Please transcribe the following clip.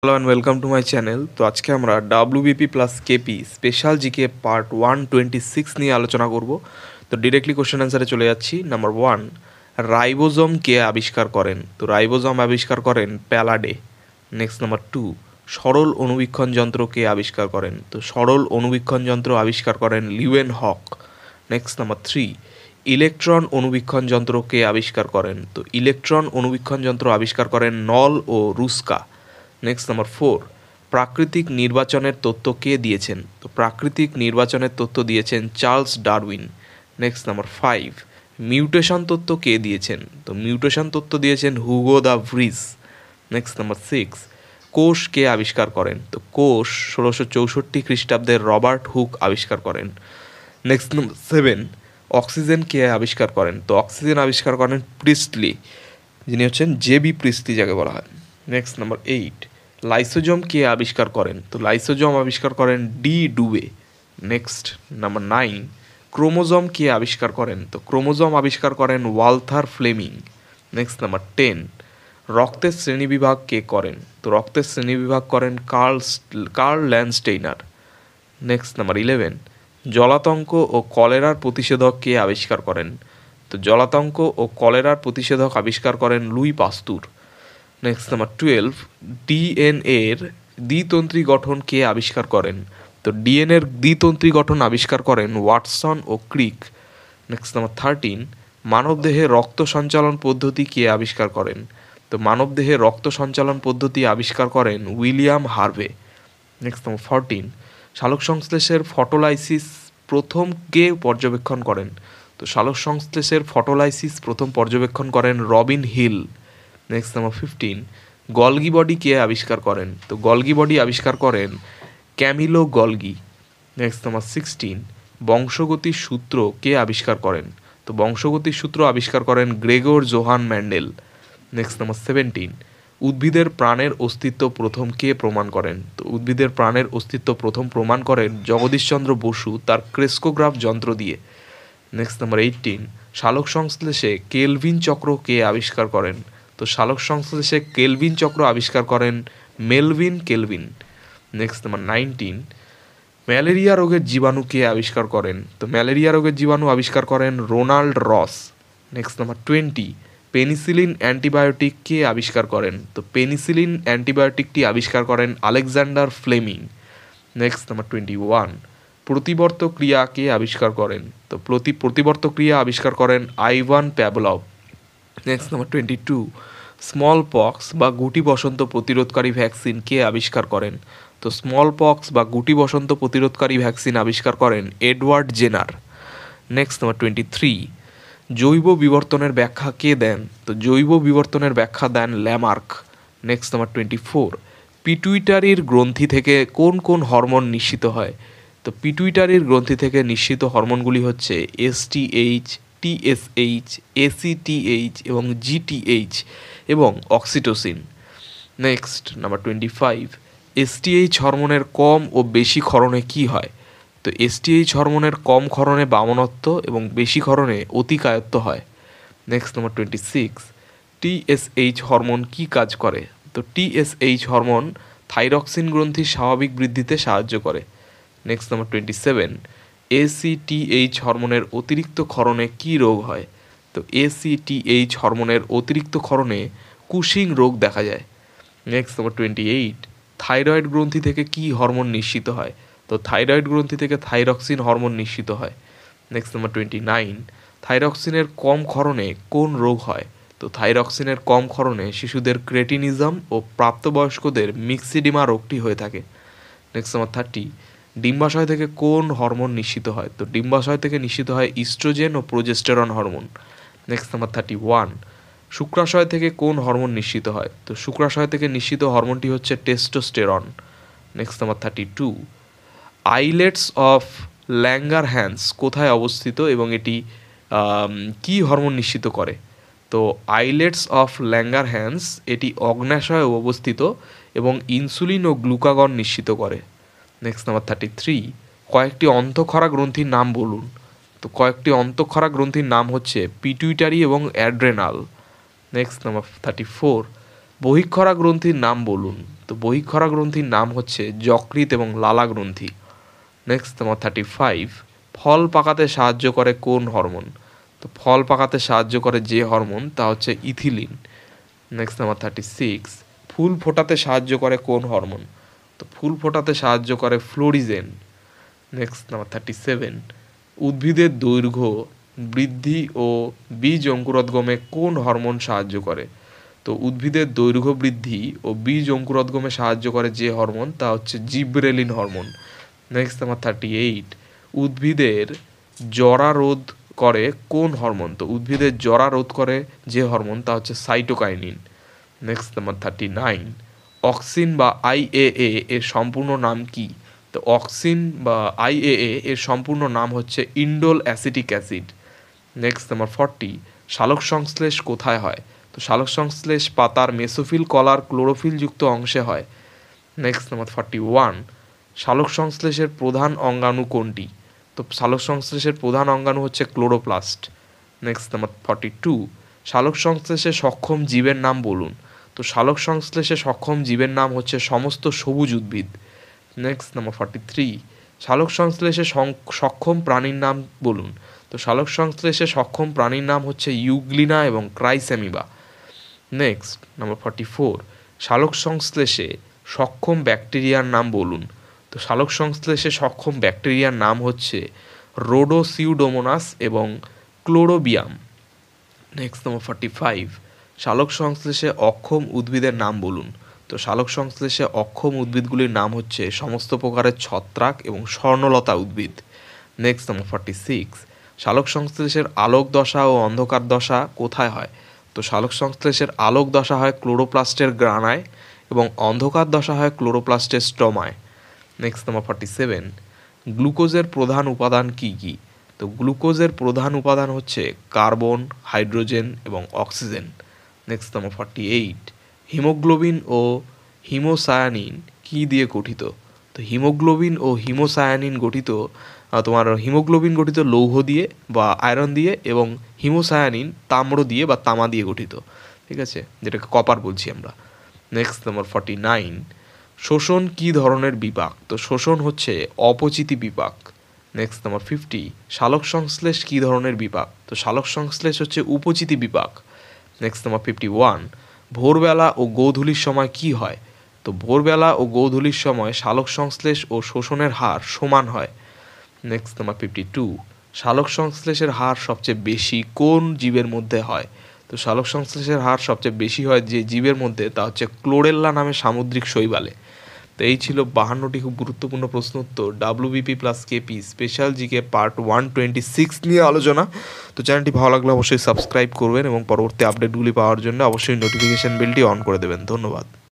Hello and welcome to my channel. তো আজকে আমরা WBP plus KP special GK part 126 নিয়ে আলোচনা করব। তো ডিরেক্টলি কোশ্চেন অ্যান্সারে চলে যাচ্ছি। নাম্বার 1, রাইবোজোম কে আবিষ্কার করেন? তো রাইবোজোম আবিষ্কার করেন প্যালাডে। নেক্সট নাম্বার 2, সরল অণুবীক্ষণ যন্ত্র কে আবিষ্কার করেন? তো সরল অণুবীক্ষণ যন্ত্র আবিষ্কার করেন লিউয়েন হক। নেক্সট নাম্বার 3, ইলেকট্রন অণুবীক্ষণ যন্ত্র কে আবিষ্কার করেন? তো ইলেকট্রন অণুবীক্ষণ যন্ত্র আবিষ্কার করেন নল ও রুস্কা। নেক্সট নাম্বার 4, প্রাকৃতিক নির্বাচনের তত্ত্ব কে দিয়েছেন? তো প্রাকৃতিক নির্বাচনের তত্ত্ব দিয়েছেন Charles Darwin. Next number 5, mutation তত্ত্ব কে দিয়েছেন? তো মিউটেশন তত্ত্ব দিয়েছেন Hugo the Vries. Next number 6, কোষ কে আবিষ্কার করেন? তো কোষ 1664 খ্রিস্টাব্দে রবার্ট হুক আবিষ্কার করেন। নেক্সট নাম্বার 7, অক্সিজেন কে আবিষ্কার করেন? তো অক্সিজেন আবিষ্কার করেন প্রিস্টলি, যিনি হচ্ছেন জেবি প্রিস্টলি যাকে বলা হয়। নেক্সট নাম্বার 8, লাইসোজোম কে আবিষ্কার করেন? তো লাইসোজোম আবিষ্কার করেন ডি ডুবে। নেক্সট নাম্বার 9, ক্রোমোজোম কে আবিষ্কার করেন? তো ক্রোমোজোম আবিষ্কার করেন ওয়ালথার ফ্লেমিং। নেক্সট নাম্বার 10, রক্তের শ্রেণীবিভাগ কে করেন? তো রক্তের শ্রেণীবিভাগ করেন কার্ল ল্যান্ডস্টেইনার। নেক্সট নাম্বার 11, জলাতঙ্ক ও কলেরার প্রতিষেধক কে আবিষ্কার করেন? তো জলাতঙ্ক ও কলেরার প্রতিষেধক আবিষ্কার করেন লুই পাস্তুর। নেক্সট নাম্বার 12, ডিএনএর দ্বিতন্ত্রী গঠন কে আবিষ্কার করেন? তো ডিএনএর দ্বিতন্ত্রী গঠন আবিষ্কার করেন ওয়াটসন ও ক্রিক। নেক্সট নাম্বার 13, মানবদেহে রক্ত সঞ্চালন পদ্ধতি কে আবিষ্কার করেন? তো মানবদেহে রক্ত সঞ্চালন পদ্ধতি আবিষ্কার করেন উইলিয়াম হার্ভে। নেক্সট নাম্বার 14, সালোকসংশ্লেষের ফটোলাইসিস প্রথম কে পর্যবেক্ষণ করেন? তো সালোকসংশ্লেষের ফটোলাইসিস প্রথম পর্যবেক্ষণ করেন Robin Hill. Next number 15, Golgi body কে আবিষ্কার করেন? তো গলগি বডি আবিষ্কার করেন ক্যামিলো গলগি। নেক্সট নাম্বার 16, বংশগতির সূত্র কে আবিষ্কার করেন? তো বংশগতির সূত্র আবিষ্কার করেন Gregor Johann Mendel. Next number 17, উদ্ভিদের প্রাণের অস্তিত্ব প্রথম কে প্রমাণ করেন? তো উদ্ভিদের প্রাণের অস্তিত্ব প্রথম প্রমাণ করেন জগদীশচন্দ্র বসু তার ক্রেস্কোগ্রাফ যন্ত্র দিয়ে। নেক্সট নাম্বার 18, সালোক সংশ্লেষে কেলভিন চক্র কে আবিষ্কার করেন? তো সালোক সংশ্লেষে কেলভিন চক্র আবিষ্কার করেন Melvin Calvin. Next number 19, malaria রোগের জীবাণু কে আবিষ্কার করেন? তো ম্যালেরিয়া রোগের জীবাণু আবিষ্কার করেন Ronald Ross. Next number 20, penicillin antibiotic কে আবিষ্কার করেন? তো পেনিসিলিন অ্যান্টিবায়োটিকটি আবিষ্কার করেন আলেকজান্ডার ফ্লেমিং। নেক্সট নাম্বার 21, প্রতিবর্ত ক্রিয়া কে আবিষ্কার করেন? তো প্রতিবর্ত ক্রিয়া আবিষ্কার করেন Ivan Pavlov. Next number 22, smallpox বা গুটি বসন্ত প্রতিরোধকারী ভ্যাকসিন কে আবিষ্কার করেন? তো স্মল পক্স বা গুটি বসন্ত প্রতিরোধকারী ভ্যাকসিন আবিষ্কার করেন এডওয়ার্ড জেনার। নেক্সট নাম্বার 23, জৈব বিবর্তনের ব্যাখ্যা কে দেন? তো জৈব বিবর্তনের ব্যাখ্যা দেন ল্যামার্ক। নেক্সট নাম্বার 24, পিটুইটারির গ্রন্থি থেকে কোন কোন হরমোন নিঃসৃত হয়? তো পিটুইটারির গ্রন্থি থেকে নিঃসৃত হরমোনগুলি হচ্ছে এসটিএইচ, টিএসএইচ, এসিটিএইচ এবং জিটিএইচ এবং অক্সিটোসিন। নেক্সট নাম্বার 25, এসটিএইচ হরমোনের কম ও বেশি ক্ষরণে কি হয়? তো এসটিএইচ হরমোনের কম ক্ষরণে বামনত্ব এবং বেশি ক্ষরণে অতিকায়ত্ব হয়। নেক্সট নাম্বার 26, টিএসএইচ হরমোন কি কাজ করে? তো টিএসএইচ হরমোন থাইরক্সিন গ্রন্থির স্বাভাবিক বৃদ্ধিতে সাহায্য করে। নেক্সট নাম্বার 27, এসিটিএইচ হরমোনের অতিরিক্ত ক্ষরণে কি রোগ হয়? তো এসিটিএইচ হরমোনের অতিরিক্ত ক্ষরণে কুশিং রোগ দেখা যায়। নেক্সট নাম্বার 28, থাইরয়েড গ্রন্থি থেকে কি হরমোন নিঃসৃত হয়? তো থাইরয়েড গ্রন্থি থেকে থাইরক্সিন হরমোন নিঃসৃত হয়। নেক্সট নাম্বার 29, থাইরক্সিনের কম ক্ষরণে কোন রোগ হয়? তো থাইরক্সিনের কম ক্ষরণে শিশুদের ক্রেটিনিজম ও প্রাপ্তবয়স্কদের মিক্সিডিমা রোগটি হয়ে থাকে। নেক্সট নাম্বার 30, ডিম্বাশয় থেকে কোন হরমোন নিঃসৃত হয়? তো ডিম্বাশয় থেকে নিঃসৃত হয় ইস্ট্রোজেন ও প্রোজেস্টেরন হরমোন। নেক্সট নাম্বার 31, শুক্রাশয় থেকে কোন হরমোন নিঃসৃত হয়? তো শুক্রাশয় থেকে নিঃসৃত হরমোনটি হচ্ছে testosterone. Next number 32, islets of Langerhans কোথায় অবস্থিত এবং এটি কি হরমোন নিঃসৃত করে? তো আইলেটস অফ ল্যাঙ্গারহ্যান্স এটি অগ্ন্যাশয়ে অবস্থিত এবং ইনসুলিন ও গ্লুকাগন নিঃসৃত করে। নেক্সট নাম্বার 33, কয়েকটি অন্তঃক্ষরা গ্রন্থির নাম বলুন। তো কয়েকটি অন্তঃক্ষরা গ্রন্থির নাম হচ্ছে পিটুইটারি এবং অ্যাড্রেনাল। নেক্সট নাম্বার 34, বহিঃক্ষরা গ্রন্থির নাম বলুন। তো বহিঃক্ষরা গ্রন্থির নাম হচ্ছে যকৃৎ এবং লালা গ্রন্থি। নেক্সট তোমার 35, ফল পাকাতে সাহায্য করে কোন হরমোন? তো ফল পাকাতে সাহায্য করে যে হরমোন তা হচ্ছে ইথিলিন। নেক্সট নাম্বার 36, ফুল ফোটাতে সাহায্য করে কোন হরমোন? তো ফুল ফোটাতে সাহায্য করে ফ্লোরিজেন। নেক্সট নাম্বার 37, উদ্ভিদের দৈর্ঘ্য বৃদ্ধি ও বীজ অঙ্কুরোদ্গমে কোন হরমোন সাহায্য করে? তো উদ্ভিদের দৈর্ঘ্য বৃদ্ধি ও বীজ অঙ্কুরোদ্গমে সাহায্য করে যে হরমোন তা হচ্ছে জিবরেলিন হরমোন। নেক্সট নাম্বার 38, উদ্ভিদের জরা রোধ করে কোন হরমোন? তো উদ্ভিদের জরা রোধ করে যে হরমোন তা হচ্ছে সাইটোকাইনিন। নেক্সট নাম্বার 39, অক্সিন বা আইএএ এর সম্পূর্ণ নাম কি? তো অক্সিন বা আইএএ এর সম্পূর্ণ নাম হচ্ছে indole acetic acid. Next number 40, সালোক সংশ্লেষ কোথায় হয়? তো সালোক সংশ্লেষ পাতার মেসোফিল কলার ক্লোরোফিলযুক্ত অংশে হয়। নেক্সট নাম্বার 41, সালোক সংশ্লেষের প্রধান অঙ্গাণু কোনটি? তো সালোক সংশ্লেষের প্রধান অঙ্গাণু হচ্ছে ক্লোরোপ্লাস্ট। নেক্সট নাম্বার 42, সালোক সংশ্লেষে সক্ষম জীবের নাম বলুন। তো সালোক সংশ্লেষে সক্ষম জীবের নাম হচ্ছে সমস্ত সবুজ উদ্ভিদ। নেক্সট নাম্বার 43, সালোক সংশ্লেষে সক্ষম প্রাণীর নাম বলুন। তো সালোক সংশ্লেষে সক্ষম প্রাণীর নাম হচ্ছে ইউগ্লিনা এবং ক্রাইসেমিবা। নেক্সট নাম্বার 44, সালোক সংশ্লেষে সক্ষম ব্যাকটেরিয়ার নাম বলুন। তো সালোক সংশ্লেষে সক্ষম ব্যাকটেরিয়ার নাম হচ্ছে রোডোসিউডোমোনাস এবং ক্লোরোবিয়াম। নেক্সট নাম্বার 45, সালোক সংশ্লেষে অক্ষম উদ্ভিদের নাম বলুন। তো সালোক সংশ্লেষে অক্ষম উদ্ভিদগুলির নাম হচ্ছে সমস্ত প্রকারের ছত্রাক এবং স্বর্ণলতা উদ্ভিদ। নেক্সট নাম্বার 46, সালোক সংশ্লেষের আলোক দশা ও অন্ধকার দশা কোথায় হয়? তো সালোক সংশ্লেষের আলোক দশা হয় ক্লোরোপ্লাস্টের গ্রানায় এবং অন্ধকার দশা হয় ক্লোরোপ্লাস্টের স্টমায়। নেক্সট নাম্বার 47, গ্লুকোজের প্রধান উপাদান কি কি? তো গ্লুকোজের প্রধান উপাদান হচ্ছে কার্বন, হাইড্রোজেন এবং অক্সিজেন। নেক্সট নাম্বার 48, হিমোগ্লোবিন ও হিমোসায়ানিন কি দিয়ে গঠিত? তো হিমোগ্লোবিন ও হিমোসায়ানিন গঠিত তোমার হিমোগ্লোবিন গঠিত লৌহ দিয়ে বা আয়রন দিয়ে এবং হিমোসায়ানিন তাম্র দিয়ে বা তামা দিয়ে গঠিত, ঠিক আছে, যেটাকে কপার বলছি আমরা। নেক্সট নাম্বার 49, শোষণ কি ধরনের বিপাক? তো শোষণ হচ্ছে অপচিতি বিপাক। নেক্সট নাম্বার 50, সালোক সংশ্লেষ কি ধরনের বিপাক? তো সালোক সংশ্লেষ হচ্ছে উপচিতি বিপাক। নেক্সট নাম্বার 51, ভোরবেলা ও গোধূলির সময় কি হয়? তো ভোরবেলা ও গোধূলির সময় সালোক সংশ্লেষ ও শোষণের হার সমান হয়। নেক্সট নাম্বার 52, সালোক সংশ্লেষের হার সবচেয়ে বেশি কোন জীবের মধ্যে হয়? তো সালোক সংশ্লেষের হার সবচেয়ে বেশি হয় যে জীবের মধ্যে তা হচ্ছে ক্লোরেল্লা নামে সামুদ্রিক শৈবালে। তো এই ছিল 52টি খুব গুরুত্বপূর্ণ প্রশ্ন উত্তর WBP plus KP special GK part 126 নিয়ে আলোচনা। তো চ্যানেলটি ভালো লাগলে অবশ্যই সাবস্ক্রাইব করবেন এবং পরবর্তী আপডেটগুলি পাওয়ার জন্য অবশ্যই নোটিফিকেশান বেলটি অন করে দেবেন। ধন্যবাদ।